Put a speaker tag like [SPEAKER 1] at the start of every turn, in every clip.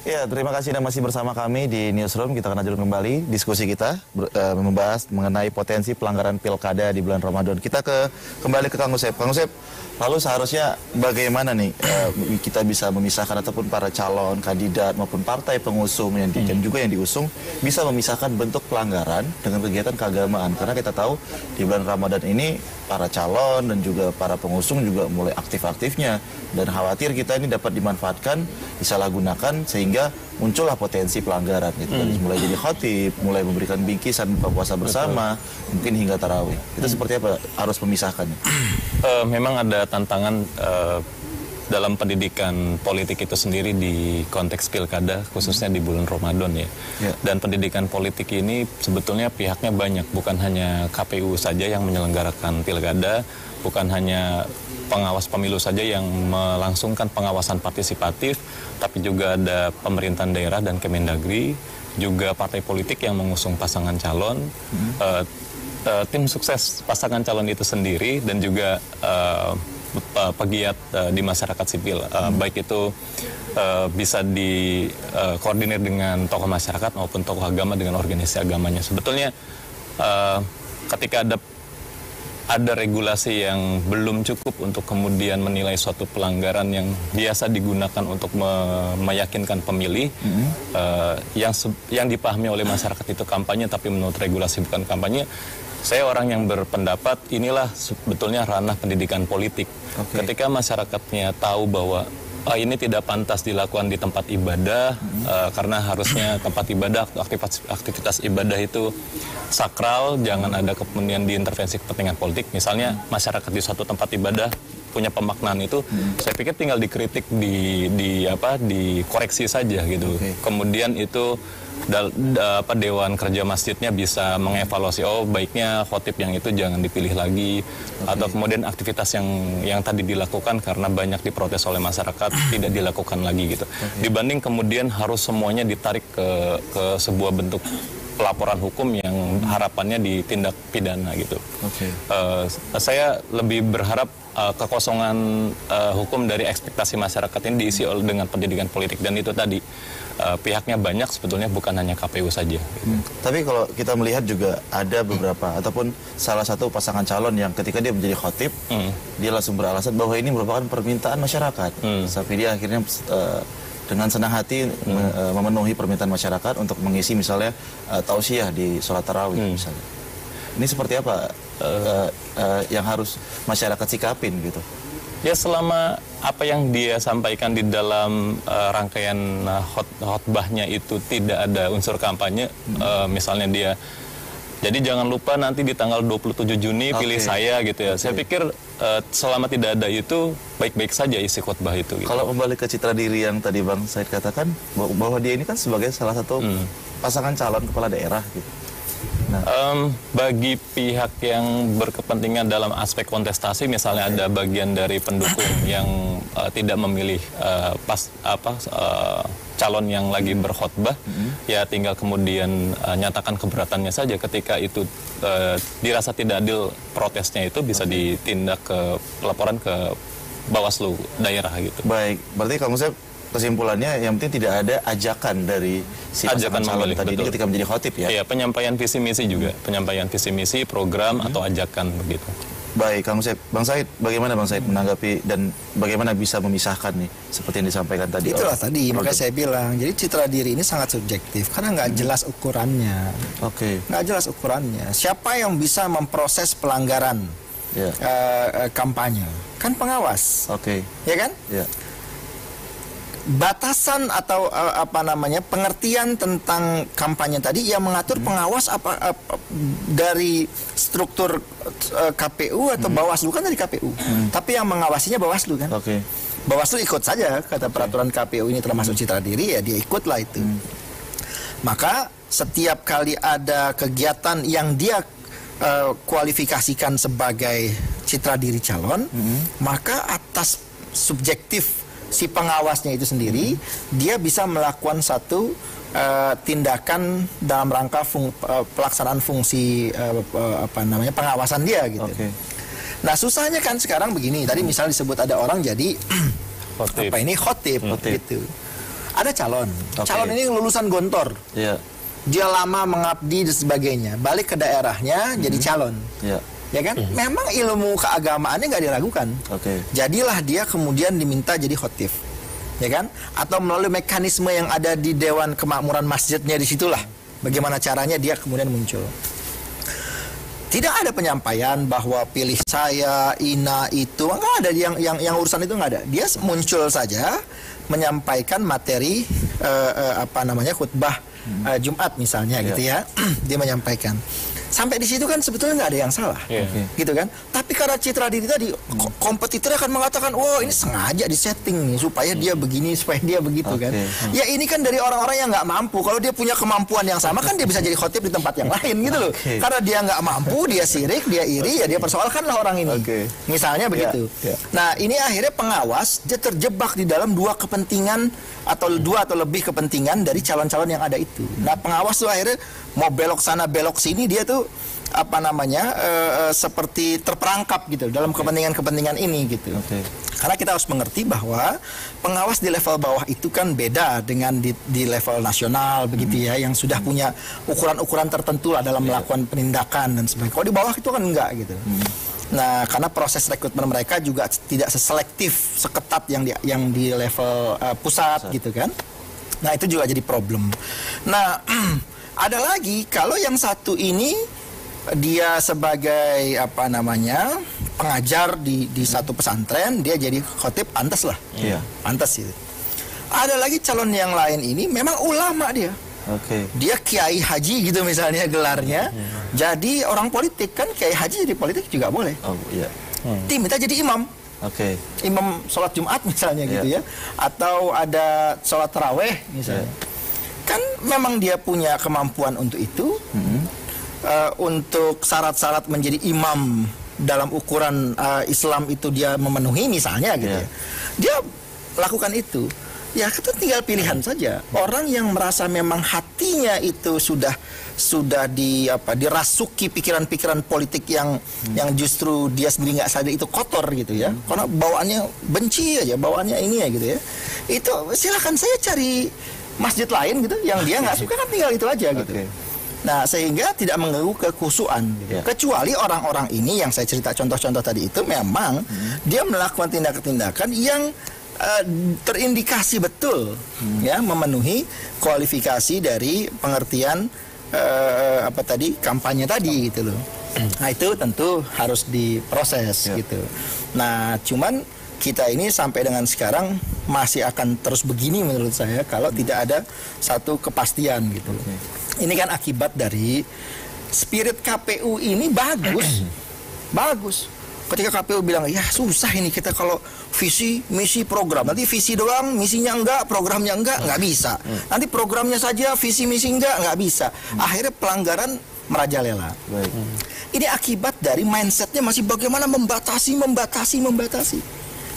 [SPEAKER 1] Ya, terima kasih dan masih bersama kami di Newsroom. Kita akan lanjutkan kembali diskusi kita membahas mengenai potensi pelanggaran pilkada di bulan Ramadan. Kita kembali ke Kang Usep. Kang Usep, lalu seharusnya bagaimana nih kita bisa memisahkan ataupun para calon kandidat maupun partai pengusung dan juga yang diusung bisa memisahkan bentuk pelanggaran dengan kegiatan keagamaan? Karena kita tahu di bulan Ramadan ini para calon dan juga para pengusung juga mulai aktif-aktifnya, dan khawatir kita ini dapat dimanfaatkan, disalahgunakan sehingga muncullah potensi pelanggaran gitu. Mulai jadi khotib, mulai memberikan bingkisan buka puasa bersama, mungkin hingga tarawih. Itu seperti apa harus memisahkannya?
[SPEAKER 2] Memang ada tantangan dalam pendidikan politik itu sendiri di konteks pilkada, khususnya di bulan Ramadan ya. Dan pendidikan politik ini sebetulnya pihaknya banyak, bukan hanya KPU saja yang menyelenggarakan pilkada, bukan hanya pengawas pemilu saja yang melangsungkan pengawasan partisipatif, tapi juga ada pemerintahan daerah dan Kemendagri, juga partai politik yang mengusung pasangan calon, tim sukses pasangan calon itu sendiri, dan juga pegiat di masyarakat sipil, baik itu bisa dikoordinir dengan tokoh masyarakat maupun tokoh agama dengan organisasi agamanya. Sebetulnya ketika ada regulasi yang belum cukup untuk kemudian menilai suatu pelanggaran yang biasa digunakan untuk meyakinkan pemilih, yang dipahami oleh masyarakat itu kampanye, tapi menurut regulasi bukan kampanye. Saya orang yang berpendapat inilah sebetulnya ranah pendidikan politik. Ketika masyarakatnya tahu bahwa ini tidak pantas dilakukan di tempat ibadah, karena harusnya tempat ibadah, aktivitas ibadah itu sakral, jangan ada kemudian diintervensi kepentingan politik. Misalnya masyarakat di suatu tempat ibadah punya pemaknaan itu, saya pikir tinggal dikritik, dikoreksi saja gitu. Kemudian itu Dewan Kerja Masjidnya bisa mengevaluasi, baiknya khotib yang itu jangan dipilih lagi, atau kemudian aktivitas yang tadi dilakukan karena banyak diprotes oleh masyarakat tidak dilakukan lagi gitu. Dibanding kemudian harus semuanya ditarik ke sebuah bentuk pelaporan hukum yang harapannya ditindak pidana gitu. Saya lebih berharap kekosongan hukum dari ekspektasi masyarakat ini diisi dengan pendidikan politik, dan itu tadi pihaknya banyak sebetulnya, bukan hanya KPU saja gitu.
[SPEAKER 1] Tapi kalau kita melihat juga ada beberapa ataupun salah satu pasangan calon yang ketika dia menjadi khotib, dia langsung beralasan bahwa ini merupakan permintaan masyarakat, sampai dia akhirnya dengan senang hati memenuhi permintaan masyarakat untuk mengisi misalnya tausiah di sholat tarawih misalnya. Ini seperti apa yang harus masyarakat sikapin gitu?
[SPEAKER 2] Ya, selama apa yang dia sampaikan di dalam rangkaian khotbahnya itu tidak ada unsur kampanye, misalnya dia, jadi jangan lupa nanti di tanggal 27 Juni pilih saya gitu ya. Saya pikir selama tidak ada itu, baik-baik saja isi khotbah itu gitu.
[SPEAKER 1] Kalau kembali ke citra diri yang tadi Bang Said katakan, bahwa dia ini kan sebagai salah satu pasangan calon kepala daerah gitu.
[SPEAKER 2] Bagi pihak yang berkepentingan dalam aspek kontestasi, misalnya ada bagian dari pendukung yang tidak memilih calon yang lagi berkhotbah, ya tinggal kemudian nyatakan keberatannya saja. Ketika itu dirasa tidak adil protesnya, itu bisa ditindak laporan ke Bawaslu daerah gitu.
[SPEAKER 1] Baik, berarti kamu kesimpulannya yang penting tidak ada ajakan dari si pasangan calon tadi ini ketika menjadi khotib ya?
[SPEAKER 2] Iya, penyampaian visi misi juga, penyampaian visi misi, program atau ajakan begitu.
[SPEAKER 1] Baik, Bang Said, bagaimana Bang Said menanggapi dan bagaimana bisa memisahkan nih seperti yang disampaikan tadi?
[SPEAKER 3] Itulah tadi, makanya saya bilang, jadi citra diri ini sangat subjektif karena nggak jelas ukurannya. Nggak jelas ukurannya. Siapa yang bisa memproses pelanggaran kampanye? Kan pengawas. Ya kan? Batasan atau pengertian tentang kampanye tadi yang mengatur pengawas dari struktur KPU atau Bawaslu, kan dari KPU. Tapi yang mengawasinya Bawaslu kan. Bawaslu ikut saja kata peraturan KPU ini termasuk citra diri, ya dia ikutlah itu. Maka setiap kali ada kegiatan yang dia kualifikasikan sebagai citra diri calon, maka atas subjektif si pengawasnya itu sendiri, dia bisa melakukan satu tindakan dalam rangka pelaksanaan fungsi pengawasan dia gitu. Nah, susahnya kan sekarang begini. Tadi misalnya disebut ada orang jadi khotib gitu. Ada calon.
[SPEAKER 1] Oke.
[SPEAKER 3] Calon ini lulusan Gontor.
[SPEAKER 1] Iya.
[SPEAKER 3] Dia lama mengabdi dan sebagainya. Balik ke daerahnya jadi calon.
[SPEAKER 1] Iya.
[SPEAKER 3] Ya kan? Memang ilmu keagamaannya nggak diragukan.
[SPEAKER 1] Oke.
[SPEAKER 3] Jadilah dia kemudian diminta jadi khotib. Ya kan? Atau melalui mekanisme yang ada di Dewan Kemakmuran Masjidnya, disitulah bagaimana caranya dia kemudian muncul. Tidak ada penyampaian bahwa pilih saya, Ina itu nggak ada, yang urusan itu nggak ada. Dia muncul saja menyampaikan materi khutbah Jumat misalnya gitu ya. Dia menyampaikan. Sampai di situ kan sebetulnya nggak ada yang salah, gitu kan? Tapi karena citra diri tadi, kompetitor akan mengatakan, oh ini sengaja disetting nih supaya dia begini, supaya dia begitu kan? Ya ini kan dari orang-orang yang nggak mampu. Kalau dia punya kemampuan yang sama kan dia bisa jadi khotib di tempat yang lain gitu loh. Karena dia nggak mampu, dia sirik, dia iri, ya dia persoalkanlah orang ini. Misalnya begitu. Nah ini akhirnya pengawas dia terjebak di dalam dua kepentingan atau lebih kepentingan dari calon-calon yang ada itu. Nah pengawas tuh akhirnya mau belok sana belok sini, dia tuh seperti terperangkap gitu dalam kepentingan-kepentingan ini gitu. Karena kita harus mengerti bahwa pengawas di level bawah itu kan beda dengan di level nasional begitu ya, yang sudah punya ukuran-ukuran tertentu lah dalam melakukan penindakan dan sebagainya. Kalau di bawah itu kan enggak gitu. Nah, karena proses rekrutmen mereka juga tidak seselektif, seketat yang di level pusat gitu kan. Nah, itu juga jadi problem. Nah, ada lagi kalau yang satu ini dia sebagai pengajar di satu pesantren, dia jadi khotib, pantas lah. Pantas itu. Ada lagi calon yang lain ini memang ulama dia. Dia kiai haji gitu misalnya gelarnya. Jadi orang politik kan, kiai haji jadi politik juga boleh. Diminta jadi imam. Imam sholat Jumat misalnya gitu ya. Atau ada sholat taraweh misalnya. Kan memang dia punya kemampuan untuk itu. Untuk syarat-syarat menjadi imam dalam ukuran Islam itu dia memenuhi misalnya gitu ya. Dia lakukan itu. Ya itu tinggal pilihan saja. Orang yang merasa memang hatinya itu sudah dirasuki pikiran-pikiran politik yang justru dia sendiri nggak sadar itu kotor gitu ya. Karena bawaannya benci aja, bawaannya ini ya gitu ya. Itu silakan saya cari masjid lain gitu yang dia nggak suka, kan tinggal itu aja gitu. Nah, sehingga tidak mengganggu kekhusyuan gitu. Kecuali orang-orang ini yang saya cerita contoh-contoh tadi itu memang dia melakukan tindakan-tindakan yang terindikasi betul ya memenuhi kualifikasi dari pengertian kampanye tadi gitu loh. Nah, itu tentu harus diproses gitu. Nah, cuman kita ini sampai dengan sekarang masih akan terus begini menurut saya kalau tidak ada satu kepastian gitu. Ini kan akibat dari spirit KPU ini bagus. Bagus. Ketika KPU bilang, ya susah ini kita kalau visi, misi, program. Nanti visi doang, misinya enggak, programnya enggak bisa. Nanti programnya saja, visi, misi enggak bisa. Akhirnya pelanggaran merajalela. Ini akibat dari mindsetnya masih bagaimana membatasi.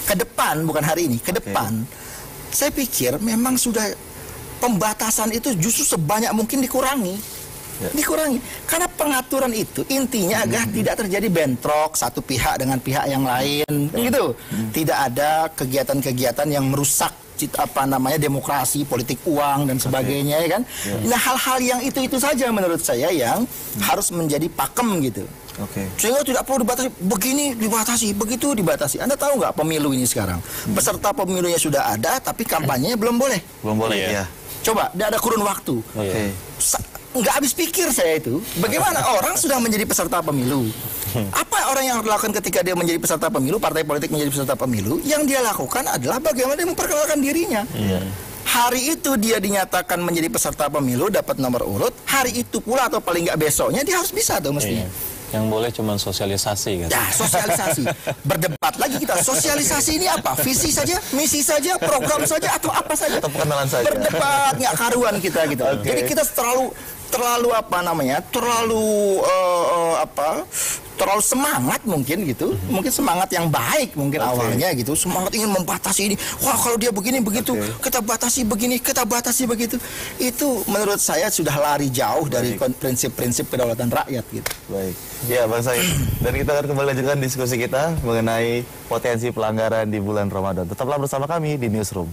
[SPEAKER 3] Ke depan, bukan hari ini, ke depan. Saya pikir memang sudah pembatasan itu justru sebanyak mungkin dikurangi. Karena pengaturan itu intinya agar tidak terjadi bentrok satu pihak dengan pihak yang lain gitu. Tidak ada kegiatan-kegiatan yang merusak demokrasi, politik uang dan sebagainya ya kan. Nah, hal-hal yang itu saja menurut saya yang harus menjadi pakem gitu. Sehingga tidak perlu dibatasi, begini dibatasi, begitu dibatasi. Anda tahu nggak pemilu ini sekarang? Peserta pemilunya sudah ada, tapi kampanyenya belum boleh. Ya. Coba, tidak ada kurun waktu. Nggak habis pikir saya itu, bagaimana orang sudah menjadi peserta pemilu. Apa orang yang lakukan ketika dia menjadi peserta pemilu, partai politik menjadi peserta pemilu, yang dia lakukan adalah bagaimana dia memperkenalkan dirinya. Hari itu dia dinyatakan menjadi peserta pemilu, dapat nomor urut, hari itu pula atau paling nggak besoknya dia harus bisa tuh mestinya.
[SPEAKER 2] Yang boleh cuma sosialisasi kan? Ya,
[SPEAKER 3] sosialisasi. Berdebat lagi kita. Sosialisasi ini apa? Visi saja, misi saja, program saja, atau apa saja?
[SPEAKER 1] Atau pengenalan saja.
[SPEAKER 3] Berdebat, nggak karuan kita gitu. Jadi kita terlalu semangat mungkin gitu. Mungkin semangat yang baik mungkin awalnya gitu. Semangat ingin membatasi ini. Wah, kalau dia begini begitu, kita batasi begini, kita batasi begitu. Itu menurut saya sudah lari jauh dari prinsip-prinsip kedaulatan rakyat gitu.
[SPEAKER 1] Ya, Bang Said. Dan kita akan kembali lanjutkan diskusi kita mengenai potensi pelanggaran di bulan Ramadan. Tetaplah bersama kami di Newsroom.